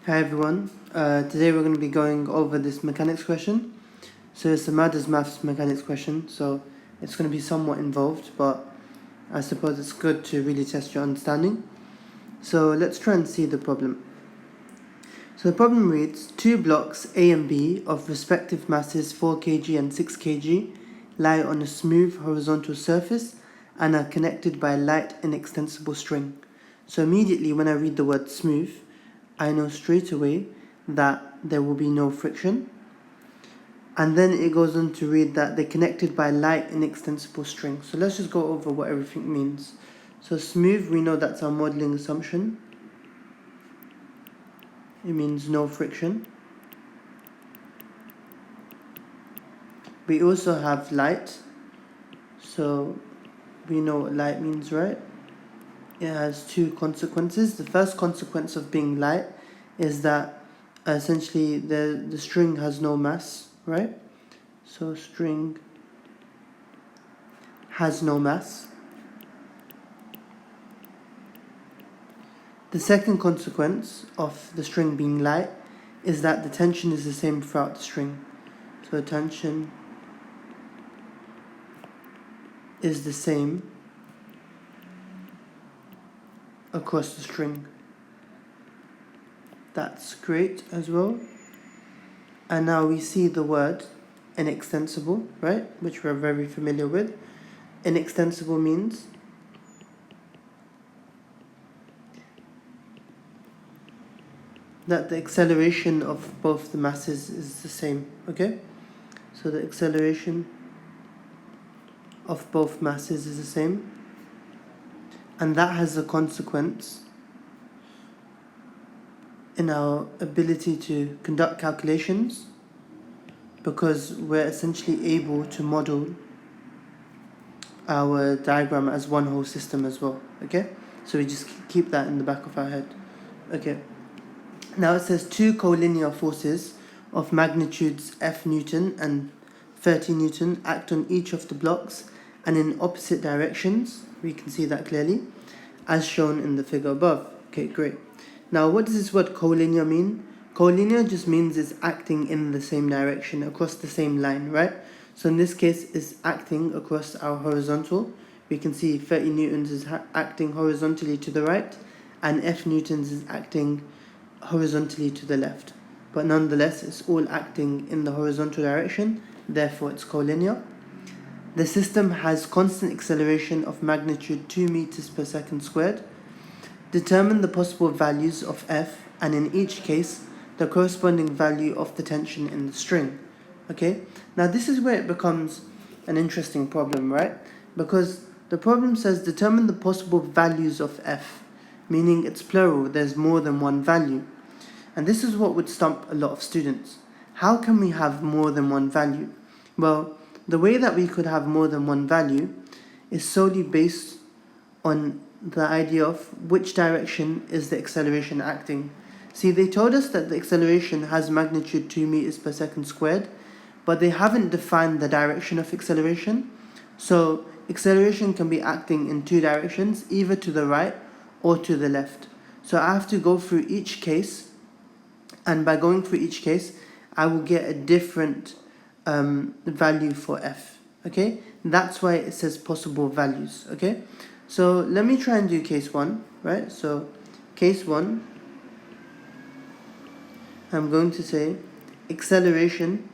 Hi everyone, today we're going to be going over this mechanics question. So it's a Madasmaths mechanics question, so it's going to be somewhat involved, but I suppose it's good to really test your understanding. So let's try and see the problem. So the problem reads, two blocks A and B of respective masses 4 kg and 6 kg lie on a smooth horizontal surface and are connected by a light inextensible string. So immediately when I read the word smooth, I know straight away that there will be no friction. And then it goes on to read that they're connected by light inextensible string. So let's just go over what everything means. So smooth, we know that's our modeling assumption. It means no friction. We also have light. So we know what light means, right? It has two consequences. The first consequence of being light is that essentially the string has no mass, right? So string has no mass. The second consequence of the string being light is that the tension is the same throughout the string. So tension is the same across the string. That's great as well. And now we see the word inextensible, right? Which we're very familiar with. Inextensible means that the acceleration of both the masses is the same, okay? So the acceleration of both masses is the same. And that has a consequence in our ability to conduct calculations, because we're essentially able to model our diagram as one whole system as well, okay? So we just keep that in the back of our head, okay? Now it says two collinear forces of magnitudes F Newton and 30 Newton act on each of the blocks and in opposite directions. We can see that clearly, as shown in the figure above. Okay, great. Now, what does this word collinear mean? Collinear just means it's acting in the same direction, across the same line, right? So in this case, it's acting across our horizontal. We can see 30 newtons is acting horizontally to the right, and F newtons is acting horizontally to the left. But nonetheless, it's all acting in the horizontal direction, therefore it's collinear. The system has constant acceleration of magnitude 2 meters per second squared. Determine the possible values of F, and in each case, the corresponding value of the tension in the string. Okay, now this is where it becomes an interesting problem, right? Because the problem says determine the possible values of F, meaning it's plural, there's more than one value. And this is what would stump a lot of students. How can we have more than one value? Well, the way that we could have more than one value is solely based on the idea of which direction is the acceleration acting. See, they told us that the acceleration has magnitude 2 meters per second squared, but they haven't defined the direction of acceleration. So acceleration can be acting in two directions, either to the right or to the left. So I have to go through each case, and by going through each case, I will get a different value for F, okay? That's why it says possible values, okay? So let me try and do case 1, right? So case 1, I'm going to say acceleration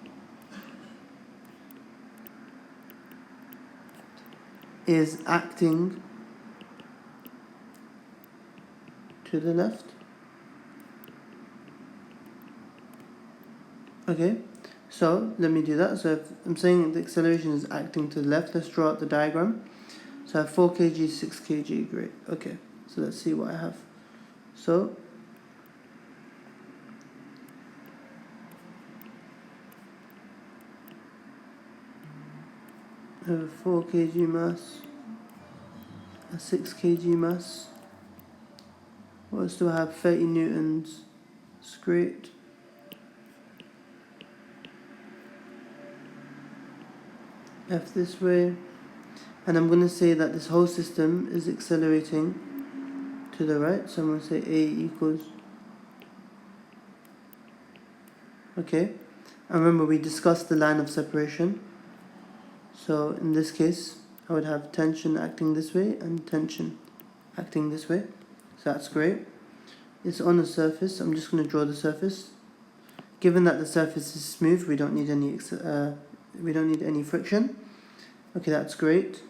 is acting to the left. Okay, so let me do that. So if I'm saying the acceleration is acting to the left, let's draw out the diagram. So I have 4 kg, 6 kg, great. Okay, so let's see what I have. So I have a 4 kg mass, a 6 kg mass. What else do I have? 30 newtons. It's great. F this way. And I'm going to say that this whole system is accelerating to the right. So I'm going to say A equals Okay, and remember we discussed the line of separation. So in this case, I would have tension acting this way and tension acting this way. So that's great. It's on the surface. I'm just going to draw the surface. Given that the surface is smooth, we don't need any friction. Okay, that's great.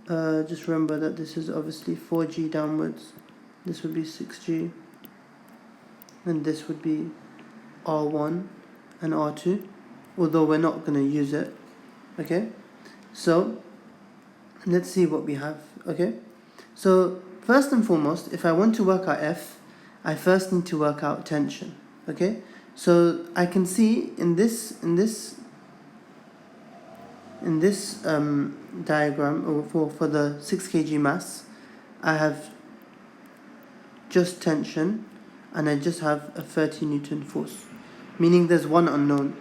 Just remember that this is obviously 4G downwards. This would be 6G, and this would be R1 and R2, although we're not going to use it. Okay, so let's see what we have. Okay, so first and foremost, if I want to work out F, I first need to work out tension. Okay, so I can see in this diagram, or for the 6 kg mass, I have just tension and I just have a 30 Newton force, meaning there's one unknown.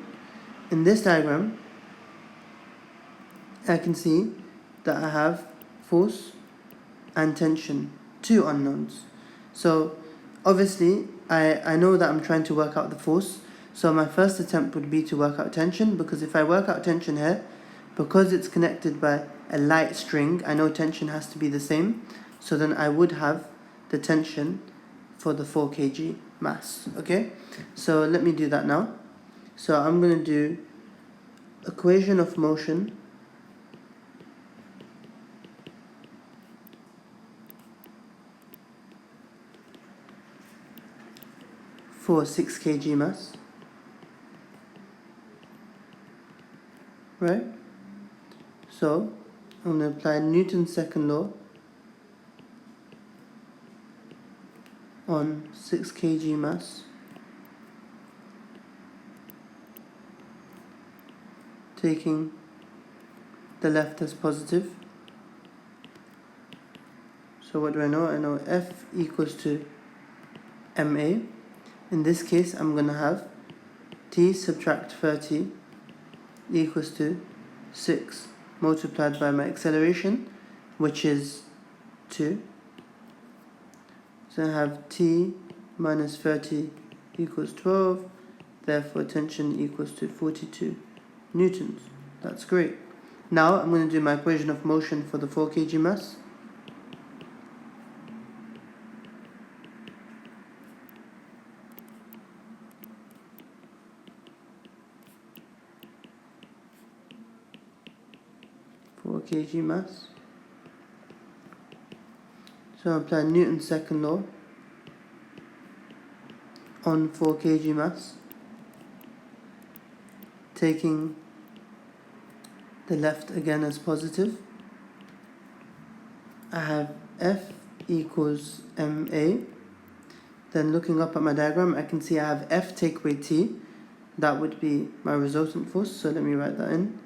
In this diagram, I can see that I have force and tension, two unknowns. So obviously I know that I'm trying to work out the force, so my first attempt would be to work out tension, because if I work out tension here, because it's connected by a light string, I know tension has to be the same, so then I would have the tension for the 4 kg mass. Okay, so let me do that now. So I'm going to do equation of motion for 6 kg mass, right? So I'm going to apply Newton's second law on 6 kg mass, taking the left as positive. So what do I know? I know F equals to ma. In this case, I'm going to have t subtract 30 equals to 6 multiplied by my acceleration, which is 2. So I have t minus 30 equals 12, therefore tension equals to 42 newtons. That's great. Now I'm going to do my equation of motion for the 4 kg mass. Kg mass. So I apply Newton's second law on 4 kg mass, taking the left again as positive. I have F equals ma. Then looking up at my diagram, I can see I have F take away t. That would be my resultant force, so let me write that in.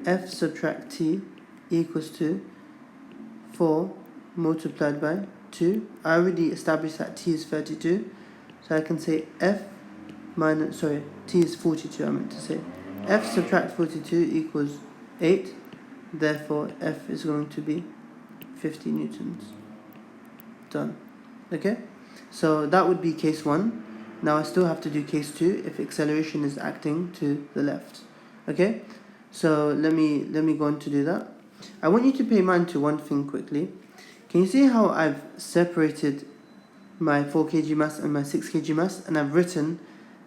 F subtract t equals to 4 multiplied by 2. I already established that t is 32, so I can say t is 42, I meant to say. F subtract 42 equals 8, therefore F is going to be 50 newtons. Done. Okay, so that would be case 1. Now I still have to do case 2 if acceleration is acting to the left. Okay, so let me go on to do that. I want you to pay mind to one thing quickly. Can you see how I've separated my 4 kg mass and my 6 kg mass, and I've written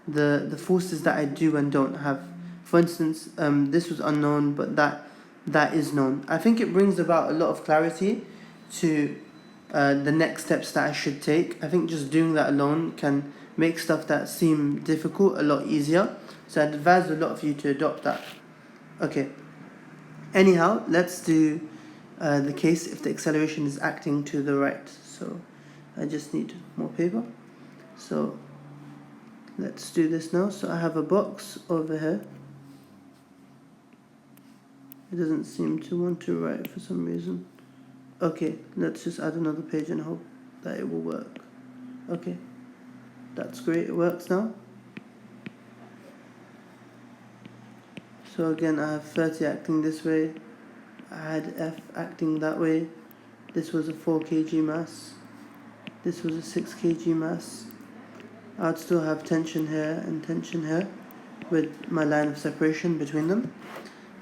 the forces that I do and don't have? For instance, this was unknown, but that is known. I think it brings about a lot of clarity to the next steps that I should take. I think just doing that alone can make stuff that seem difficult a lot easier. So I'd advise a lot of you to adopt that. Okay. Anyhow, let's do the case if the acceleration is acting to the right. So I just need more paper. So let's do this now. So I have a box over here. It doesn't seem to want to write for some reason. Okay, let's just add another page and hope that it will work. Okay, that's great, it works now. So again, I have 30 acting this way. I had F acting that way. This was a 4 kg mass. This was a 6 kg mass. I'd still have tension here and tension here. with my line of separation between them.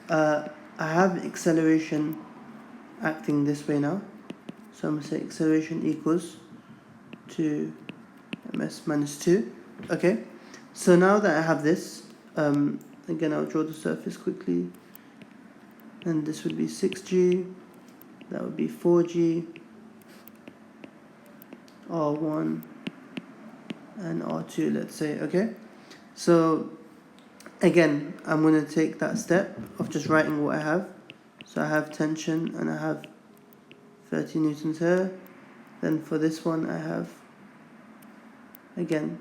I have acceleration acting this way now. So I'm going to say acceleration equals to ms minus 2. Okay, so now that I have this, again I'll draw the surface quickly, and this would be 6g, that would be 4g, r1 and r2, let's say. Okay, so again I'm going to take that step of just writing what I have. So I have tension and I have 30 newtons here. Then for this one I have, again,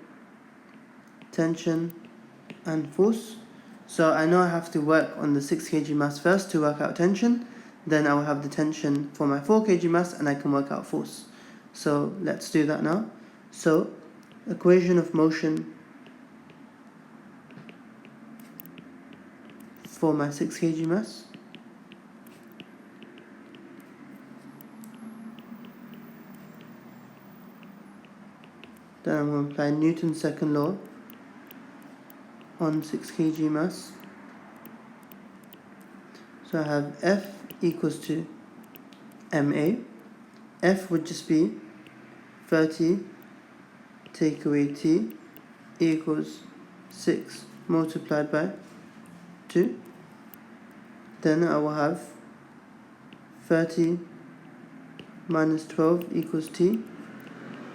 tension and force. So I know I have to work on the 6 kg mass first to work out tension. Then I will have the tension for my 4 kg mass and I can work out force. So let's do that now. So equation of motion for my 6 kg mass. Then I'm going to apply Newton's second law on 6 kg mass. So I have F equals to ma. F would just be 30 take away t equals 6 multiplied by 2. Then I will have 30 minus 12 equals t.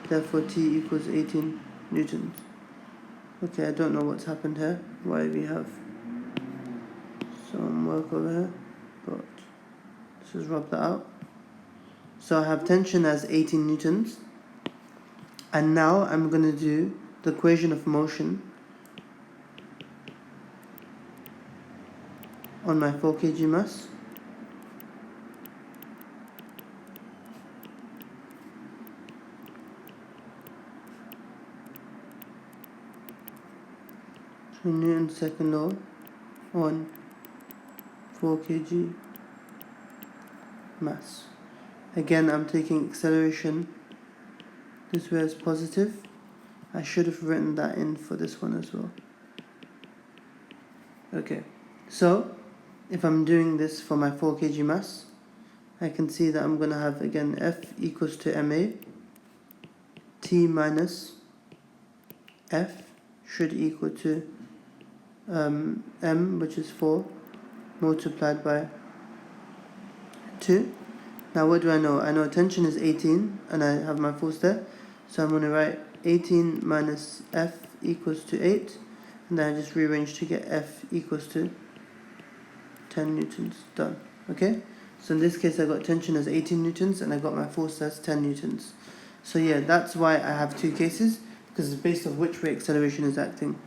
Therefore t equals 18 newtons. Okay, I don't know what's happened here, why we have some work over here, but let's just rub that out. So I have tension as 18 newtons, and now I'm going to do the equation of motion on my 4 kg mass. So Newton's second law on 4 kg mass. Again, I'm taking acceleration this way as positive. I should have written that in for this one as well. Okay, so if I'm doing this for my 4 kg mass, I can see that I'm going to have, again, F equals to ma. T minus F should equal to m, which is 4, multiplied by 2. Now what do I know? I know tension is 18, and I have my force there. So I'm going to write 18 minus F equals to 8, and then I just rearrange to get F equals to 10 newtons. Done. Okay? So in this case I got tension as 18 newtons, and I got my force as 10 newtons. So yeah, that's why I have two cases, because it's based on which way acceleration is acting.